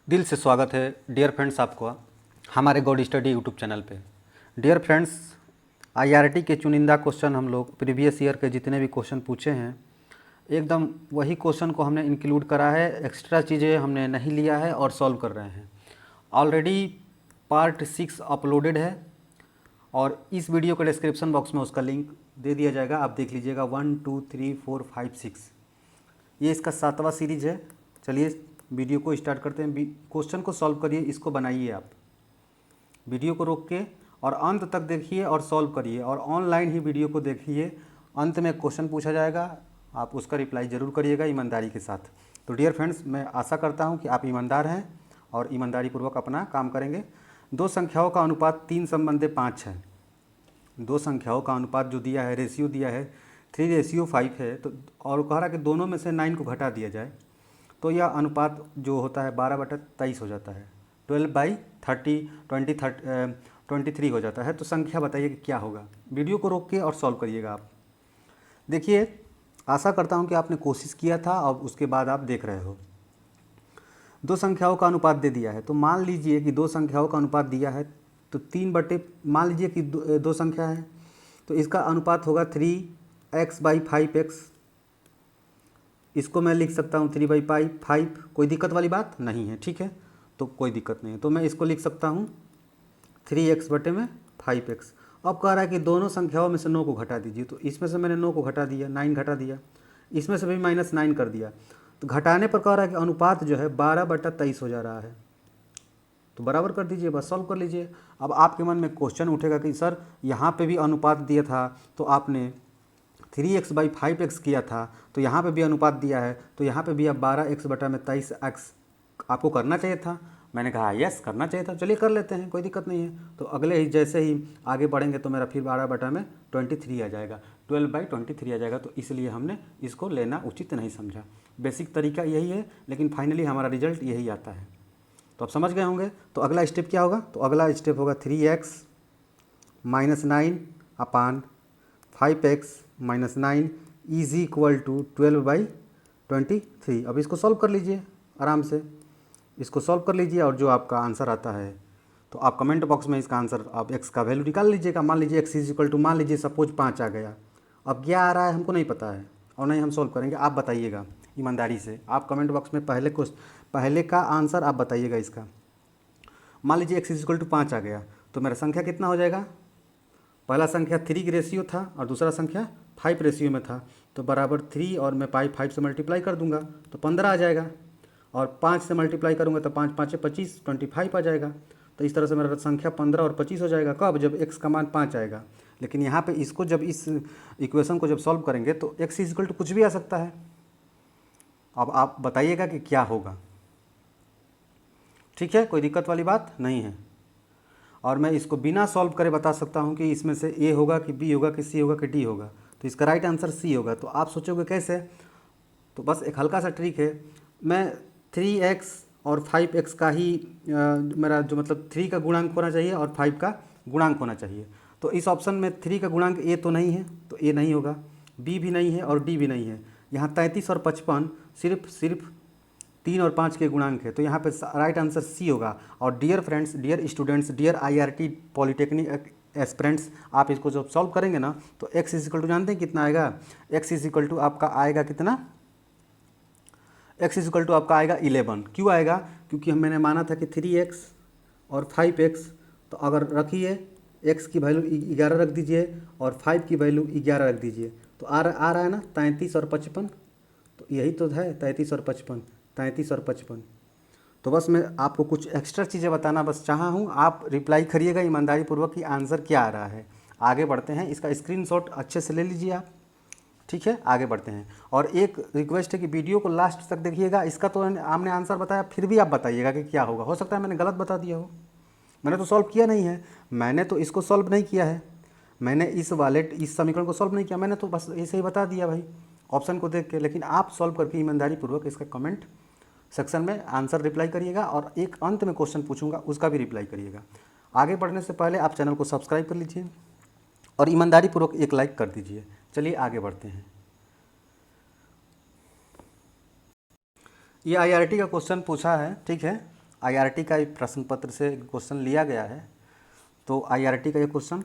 दिल से स्वागत है डियर फ्रेंड्स आपको हमारे गॉड स्टडी यूट्यूब चैनल पे। डियर फ्रेंड्स, आईआरटी के चुनिंदा क्वेश्चन हम लोग प्रीवियस ईयर के जितने भी क्वेश्चन पूछे हैं एकदम वही क्वेश्चन को हमने इंक्लूड करा है, एक्स्ट्रा चीज़ें हमने नहीं लिया है और सॉल्व कर रहे हैं। ऑलरेडी पार्ट 6 अपलोडेड है और इस वीडियो के डिस्क्रिप्शन बॉक्स में उसका लिंक दे दिया जाएगा, आप देख लीजिएगा। 1 2 3 4 5 6 ये इसका 7वां सीरीज है। चलिए वीडियो को स्टार्ट करते हैं। क्वेश्चन को सॉल्व करिए, इसको बनाइए आप, वीडियो को रोक के और अंत तक देखिए और सॉल्व करिए, और ऑनलाइन ही वीडियो को देखिए। अंत में क्वेश्चन पूछा जाएगा, आप उसका रिप्लाई ज़रूर करिएगा ईमानदारी के साथ। तो डियर फ्रेंड्स, मैं आशा करता हूं कि आप ईमानदार हैं और ईमानदारी पूर्वक अपना काम करेंगे। दो संख्याओं का अनुपात 3/5 है। दो संख्याओं का अनुपात जो दिया है, रेशियो दिया है 3:5 है, तो और कह रहा है कि दोनों में से 9 को घटा दिया जाए तो यह अनुपात जो होता है 12/23 हो जाता है। 12/30 23 हो जाता है। तो संख्या बताइए कि क्या होगा। वीडियो को रोक के और सॉल्व करिएगा आप। देखिए, आशा करता हूं कि आपने कोशिश किया था और उसके बाद आप देख रहे हो। दो संख्याओं का अनुपात दे दिया है, तो मान लीजिए कि दो संख्याओं का अनुपात दिया है तो 3 मान लीजिए कि दो संख्या है तो इसका अनुपात होगा 3x/5x। इसको मैं लिख सकता हूँ 3/5। कोई दिक्कत वाली बात नहीं है, ठीक है, तो कोई दिक्कत नहीं है। तो मैं इसको लिख सकता हूँ 3x/5x। अब कह रहा है कि दोनों संख्याओं में से 9 को घटा दीजिए, तो इसमें से मैंने 9 को घटा दिया, 9 घटा दिया, इसमें से भी -9 कर दिया। तो घटाने पर कह रहा है कि अनुपात जो है 12/23 हो जा रहा है। तो बराबर कर दीजिए, बस सॉल्व कर लीजिए। अब आपके मन में क्वेश्चन उठेगा कि सर यहाँ पे भी अनुपात दिया था तो आपने 3x/5x किया था, तो यहाँ पे भी अनुपात दिया है तो यहाँ पे भी अब 12x/23x आपको करना चाहिए था। मैंने कहा यस, करना चाहिए था, चलिए कर लेते हैं, कोई दिक्कत नहीं है। तो अगले ही जैसे ही आगे बढ़ेंगे तो मेरा फिर 12/23 आ जाएगा, 12/23 आ जाएगा। तो इसलिए हमने इसको लेना उचित नहीं समझा। बेसिक तरीका यही है, लेकिन फाइनली हमारा रिजल्ट यही आता है। तो आप समझ गए होंगे। तो अगला स्टेप क्या होगा? तो अगला स्टेप होगा 3x - 9 5x - 9 is equal to 12/23। अब इसको सॉल्व कर लीजिए आराम से, इसको सॉल्व कर लीजिए और जो आपका आंसर आता है तो आप कमेंट बॉक्स में इसका आंसर, आप x का वैल्यू निकाल लीजिएगा। मान लीजिए x इज इक्वल टू, मान लीजिए सपोज 5 आ गया। अब क्या आ रहा है हमको नहीं पता है और नहीं हम सॉल्व करेंगे, आप बताइएगा ईमानदारी से। आप कमेंट बॉक्स में पहले का आंसर आप बताइएगा इसका। मान लीजिए x इज इक्वल टू 5 आ गया तो मेरा संख्या कितना हो जाएगा? पहला संख्या 3 की रेशियो था और दूसरा संख्या 5 रेशियो में था, तो बराबर 3 और मैं 5 से मल्टीप्लाई कर दूंगा तो 15 आ जाएगा, और 5 से मल्टीप्लाई करूंगा तो 5 5 25 25 आ जाएगा। तो इस तरह से मेरा संख्या 15 और 25 हो जाएगा। कब? जब x का मान 5 आएगा। लेकिन यहाँ पे इसको जब इस इक्वेशन को जब सॉल्व करेंगे तो x इज इक्वल टू कुछ भी आ सकता है। अब आप बताइएगा कि क्या होगा, ठीक है, कोई दिक्कत वाली बात नहीं है। और मैं इसको बिना सॉल्व करे बता सकता हूँ कि इसमें से A होगा कि B होगा कि C होगा कि D होगा। तो इसका राइट आंसर C होगा। तो आप सोचोगे कैसे? तो बस एक हल्का सा ट्रिक है। मैं 3x और 5x का ही मेरा जो मतलब 3 का गुणांक होना चाहिए और 5 का गुणांक होना चाहिए। तो इस ऑप्शन में 3 का गुणांक A तो नहीं है, तो A नहीं होगा, B भी नहीं है और D भी नहीं है। यहाँ 33 और 55 सिर्फ 3 और 5 के गुणांक है, तो यहाँ पे राइट आंसर C होगा। और dear friends, dear students, dear IRT polytechnic aspirants, आप इसको जब सॉल्व करेंगे ना तो x इज इक्वल टू जानते हैं कितना आएगा? x इज इक्वल टू आपका आएगा कितना? x इज इक्वल टू आपका आएगा 11। क्यों आएगा? क्योंकि मैंने माना था कि 3x और 5x, तो अगर रखिए x की वैल्यू 11 रख दीजिए और 5 की वैल्यू 11 रख दीजिए, तो आ रहा है ना 33 और 55। तो यही तो है 33 और 55। तो बस मैं आपको कुछ एक्स्ट्रा चीज़ें बताना बस चाहा हूँ। आप रिप्लाई करिएगा ईमानदारी पूर्वक कि आंसर क्या आ रहा है। आगे बढ़ते हैं, इसका स्क्रीनशॉट अच्छे से ले लीजिए आप, ठीक है, आगे बढ़ते हैं। और एक रिक्वेस्ट है कि वीडियो को लास्ट तक देखिएगा। इसका तो आपने आंसर बताया, फिर भी आप बताइएगा कि क्या होगा। हो सकता है मैंने गलत बता दिया हो, मैंने तो सॉल्व किया नहीं है, मैंने तो इसको सॉल्व नहीं किया है, मैंने इस समीकरण को सॉल्व नहीं किया, मैंने तो बस ऐसे ही बता दिया भाई ऑप्शन को देख के। लेकिन आप सॉल्व करके ईमानदारी पूर्वक इसका कमेंट सेक्शन में आंसर रिप्लाई करिएगा, और एक अंत में क्वेश्चन पूछूंगा उसका भी रिप्लाई करिएगा। आगे बढ़ने से पहले आप चैनल को सब्सक्राइब कर लीजिए और ईमानदारी पूर्वक एक लाइक कर दीजिए। चलिए आगे बढ़ते हैं। ये IRT का क्वेश्चन पूछा है, ठीक है, IRT का एक प्रश्न पत्र से क्वेश्चन लिया गया है। तो IRT का ये क्वेश्चन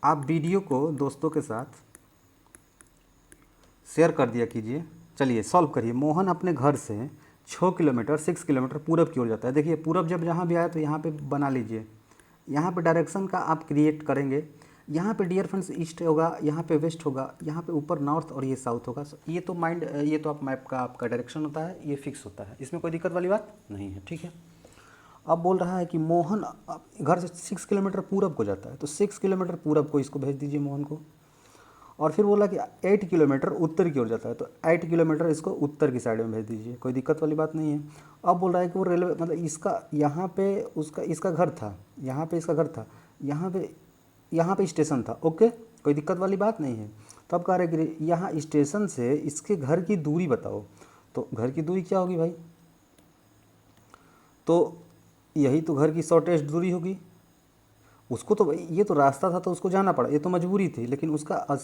आप वीडियो को दोस्तों के साथ शेयर कर दिया कीजिए। चलिए सॉल्व करिए। मोहन अपने घर से 6 किलोमीटर पूरब की ओर जाता है। देखिए पूरब जब जहाँ भी आया तो यहाँ पे बना लीजिए। यहाँ पे डायरेक्शन का आप क्रिएट करेंगे। यहाँ पे डियर फ्रेंड्स ईस्ट होगा, यहाँ पे वेस्ट होगा, यहाँ पे ऊपर नॉर्थ और ये साउथ होगा। ये तो ये तो आप मैप का आपका डायरेक्शन होता है, ये फिक्स होता है, इसमें कोई दिक्कत वाली बात नहीं है। ठीक है। अब बोल रहा है कि मोहन घर से 6 किलोमीटर पूरब को जाता है, तो 6 किलोमीटर पूरब को इसको भेज दीजिए मोहन को। और फिर बोला कि 8 किलोमीटर उत्तर की ओर जाता है, तो 8 किलोमीटर इसको उत्तर की साइड में भेज दीजिए, कोई दिक्कत वाली बात नहीं है। अब बोल रहा है कि वो रेलवे मतलब इसका यहाँ पे उसका इसका घर था, यहाँ पे इसका घर था, यहाँ पे स्टेशन था। ओके, कोई दिक्कत वाली बात नहीं है। तो अब कह रहे कि यहाँ स्टेशन से इसके घर की दूरी बताओ। तो घर की दूरी क्या होगी भाई? तो यही तो घर की शॉर्टेस्ट दूरी होगी। उसको तो ये तो रास्ता था तो उसको जाना पड़ा, ये तो मजबूरी थी। लेकिन उसका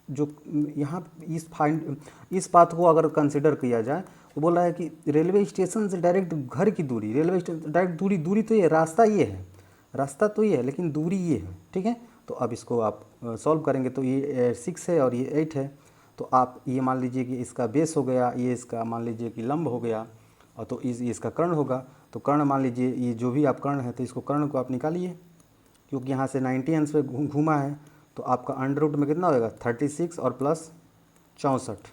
जो यहाँ इस बात को अगर कंसिडर किया जाए तो बोल रहा है कि रेलवे स्टेशन से डायरेक्ट घर की दूरी, रेलवे स्टेशन डायरेक्ट दूरी तो ये रास्ता ये है, रास्ता तो ये है लेकिन दूरी ये है। ठीक है। तो अब इसको आप सॉल्व करेंगे तो ये 6 है और ये 8 है। तो आप ये मान लीजिए कि इसका बेस हो गया, ये इसका मान लीजिए कि लंब हो गया, और तो इसका कर्ण होगा। तो कर्ण मान लीजिए ये जो भी आप कर्ण है तो इसको कर्ण को आप निकालिए, क्योंकि यहाँ से 90 अंश पे घूमा है। तो आपका अंडर रूट में कितना होगा? 36 और प्लस 64।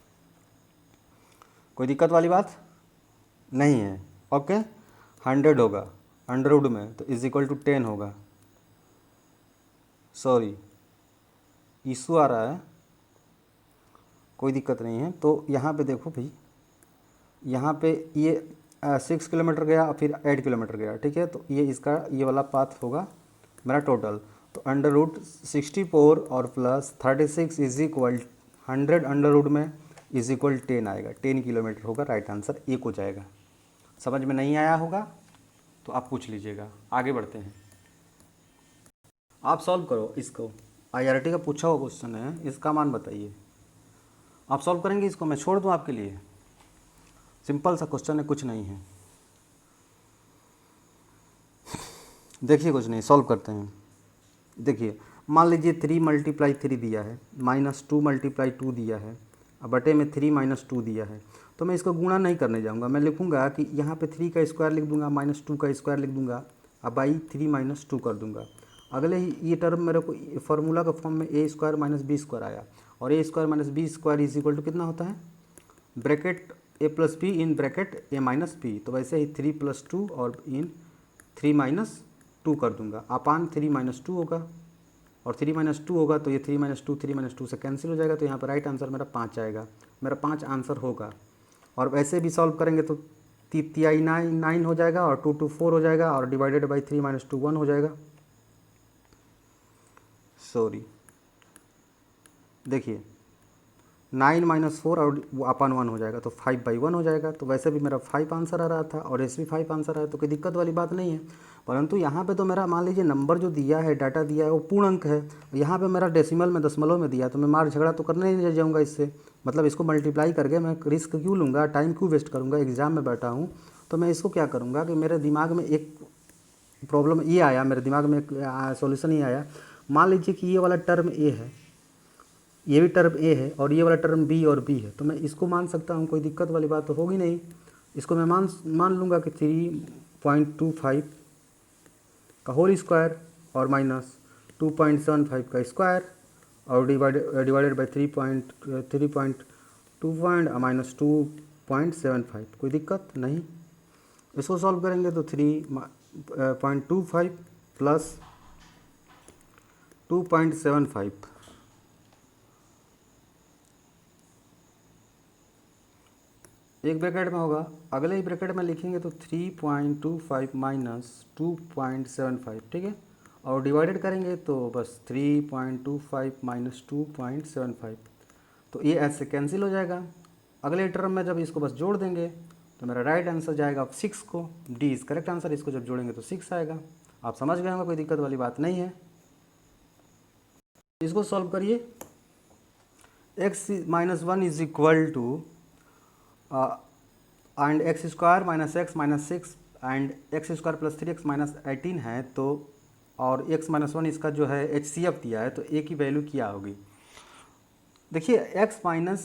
कोई दिक्कत वाली बात नहीं है। ओके, 100 होगा अंडर रूट में, तो इज इक्वल टू 10 होगा। सॉरी इशू आ रहा है, कोई दिक्कत नहीं है। तो यहाँ पे देखो भाई, यहाँ पे ये 6 किलोमीटर गया, फिर 8 किलोमीटर गया। ठीक है। तो ये इसका ये वाला पाथ होगा मेरा टोटल। तो अंडर रूट 64 और plus 36 is equal 100 under root में इज इक्वल 10 आएगा। 10 किलोमीटर होगा। राइट आंसर एक हो जाएगा। समझ में नहीं आया होगा तो आप पूछ लीजिएगा। आगे बढ़ते हैं, आप सॉल्व करो इसको। IRT का पूछा हुआ क्वेश्चन है, इसका मान बताइए। आप सॉल्व करेंगे इसको, मैं छोड़ दूँ आपके लिए? सिंपल सा क्वेश्चन है, कुछ नहीं है। देखिए कुछ नहीं, सॉल्व करते हैं। देखिए मान लीजिए 3 × 3 दिया है, -2 × 2 दिया है, अब बटे में 3 - 2 दिया है। तो मैं इसको गुणा नहीं करने जाऊंगा, मैं लिखूंगा कि यहाँ पे 3 का स्क्वायर लिख दूंगा, -2 का स्क्वायर लिख दूंगा, अब बाई 3 - 2 कर दूंगा। अगले ही ये टर्म मेरे को फार्मूला का फॉर्म में a² - b² आया, और a² - b² is equal to कितना होता है? Bracket a + b in bracket a - b। तो वैसे ही 3 + 2 और इन 3 - 2 कर दूंगा, अपान 3 - 2 होगा, और 3 - 2 होगा तो ये 3 - 2 3 - 2 से कैंसिल हो जाएगा। तो यहाँ पर राइट आंसर मेरा 5 आएगा, मेरा 5 आंसर होगा। और वैसे भी सॉल्व करेंगे तो 3 9 हो जाएगा, और 2 2 4 हो जाएगा, और डिवाइडेड बाई 3 - 2 1 हो जाएगा। सॉरी देखिए 9 - 4 और अपन 1 हो जाएगा, तो 5/1 हो जाएगा। तो वैसे भी मेरा 5 आंसर आ रहा था, और ऐसे भी 5 आंसर आया, तो कोई दिक्कत वाली बात नहीं है। परंतु यहाँ पे तो मेरा मान लीजिए नंबर जो दिया है, डाटा दिया है, वो पूर्ण अंक है। यहाँ पे मेरा डेसिमल में, दशमलव में दिया, तो मैं मार झगड़ा तो करने नहीं जाऊँगा इससे। मतलब इसको मल्टीप्लाई करके मैं रिस्क क्यों लूँगा, टाइम क्यों वेस्ट करूँगा? एग्जाम में बैठा हूँ तो मैं इसको क्या करूँगा कि मेरे दिमाग में एक प्रॉब्लम ये आया, मेरे दिमाग में एक सॉल्यूशन ये आया। मान लीजिए कि ये वाला टर्म ए है, ये भी टर्म ए है, और ये वाला टर्म बी और बी है, तो मैं इसको मान सकता हूँ, कोई दिक्कत वाली बात तो होगी नहीं। इसको मैं मान लूँगा कि 3.25 का होल स्क्वायर और माइनस 2.75 का स्क्वायर, और डिवाइडेड बाई 3.2 माइनस 2.75, कोई दिक्कत नहीं। इसको सॉल्व करेंगे तो 3.25 प्लस 2.75, एक ब्रैकेट में होगा, अगले ही ब्रैकेट में लिखेंगे तो 3.25 माइनस 2.75। ठीक है। और डिवाइडेड करेंगे तो बस 3.25 माइनस 2.75, तो ये ऐसे कैंसिल हो जाएगा। अगले टर्म में जब इसको बस जोड़ देंगे तो मेरा राइट आंसर जाएगा 6 को, डी इज करेक्ट आंसर। इसको जब जोड़ेंगे तो 6 आएगा। आप समझ गए होंगे, कोई दिक्कत वाली बात नहीं है। इसको सॉल्व करिए। x - 1 is equal to and X square minus X minus 6 and X square plus 3x minus 18 है, तो और x माइनस 1 इसका जो है HCF दिया है, तो a की वैल्यू क्या होगी। देखिए x माइनस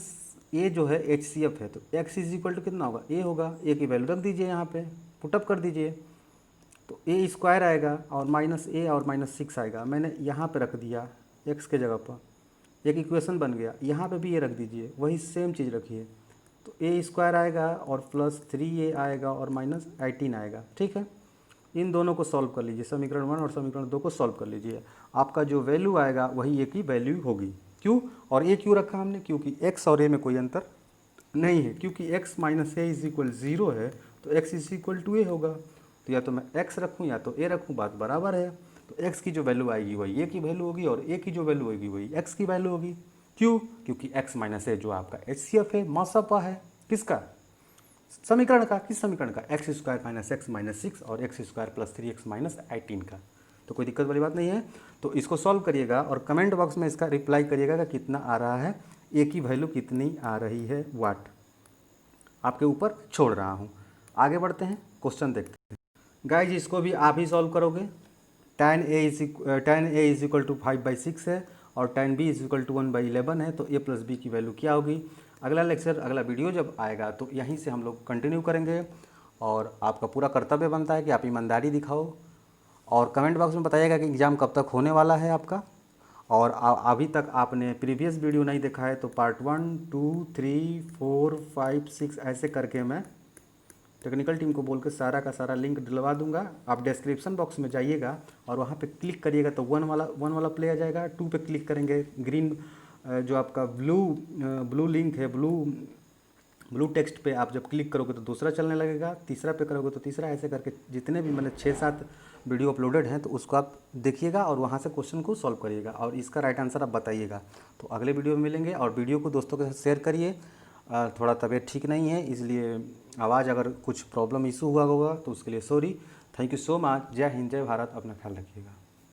ए जो है HCF है, तो x इज इक्वल टू कितना होगा, a होगा। a की वैल्यू रख दीजिए यहाँ पे, पुटअप कर दीजिए, तो a स्क्वायर आएगा और माइनस a और माइनस 6 आएगा। मैंने यहाँ पे रख दिया x के जगह पर, एक इक्वेशन बन गया। यहाँ पे भी ये रख दीजिए, वही सेम चीज़ रखिए, तो a स्क्वायर आएगा और प्लस 3a आएगा और माइनस 18 आएगा। ठीक है, इन दोनों को सॉल्व कर लीजिए, समीकरण 1 और समीकरण 2 को सॉल्व कर लीजिए। आपका जो वैल्यू आएगा वही a की वैल्यू होगी। क्यों, और a क्यों रखा हमने, क्योंकि x और a में कोई अंतर नहीं है, क्योंकि x minus A is equal 0 है, तो x इज इक्वल टू ए होगा। तो या तो मैं x रखूँ या तो a रखूँ, बात बराबर है। तो x की जो वैल्यू आएगी वही a की वैल्यू होगी और a की जो वैल्यू होगी वही x की वैल्यू होगी। क्यों, क्योंकि x माइनस ए जो आपका HCF है, मासपा है किसका, समीकरण का। किस समीकरण का, x square minus X minus 6 और x square plus 3x minus 18 का। तो कोई दिक्कत वाली बात नहीं है। तो इसको सॉल्व करिएगा और कमेंट बॉक्स में इसका रिप्लाई करिएगा कि कितना आ रहा है, ए की वैल्यू कितनी आ रही है, वाट। आपके ऊपर छोड़ रहा हूँ। आगे बढ़ते हैं, क्वेश्चन देखते हैं। गाइज इसको भी आप ही सॉल्व करोगे। tan a is equal to 5/6 है और tan b is equal to 1/11 है, तो a प्लस बी की वैल्यू क्या होगी। अगला लेक्चर, अगला वीडियो जब आएगा तो यहीं से हम लोग कंटिन्यू करेंगे। और आपका पूरा कर्तव्य बनता है कि आप ईमानदारी दिखाओ और कमेंट बॉक्स में बताइएगा कि एग्ज़ाम कब तक होने वाला है आपका। और अभी तक आपने प्रीवियस वीडियो नहीं देखा है तो पार्ट 1, 2, 3, 4, 5, 6 ऐसे करके मैं टेक्निकल टीम को बोल के सारा का सारा लिंक डलवा दूंगा। आप डिस्क्रिप्शन बॉक्स में जाइएगा और वहाँ पे क्लिक करिएगा तो वन वाला प्ले आ जाएगा। 2 पे क्लिक करेंगे, ग्रीन जो आपका ब्लू लिंक है, ब्लू टेक्स्ट पे आप जब क्लिक करोगे तो दूसरा चलने लगेगा, तीसरा पे करोगे तो तीसरा, ऐसे करके जितने भी मैंने 6-7 वीडियो अपलोडेड हैं तो उसको आप देखिएगा और वहाँ से क्वेश्चन को सॉल्व करिएगा और इसका राइट आंसर आप बताइएगा। तो अगले वीडियो में मिलेंगे और वीडियो को दोस्तों के साथ शेयर करिए। थोड़ा तबीयत ठीक नहीं है, इसलिए आवाज़ अगर कुछ प्रॉब्लम इशू हुआ होगा तो उसके लिए sorry. Thank you so much. जय हिंद, जय भारत, अपना ख्याल रखिएगा।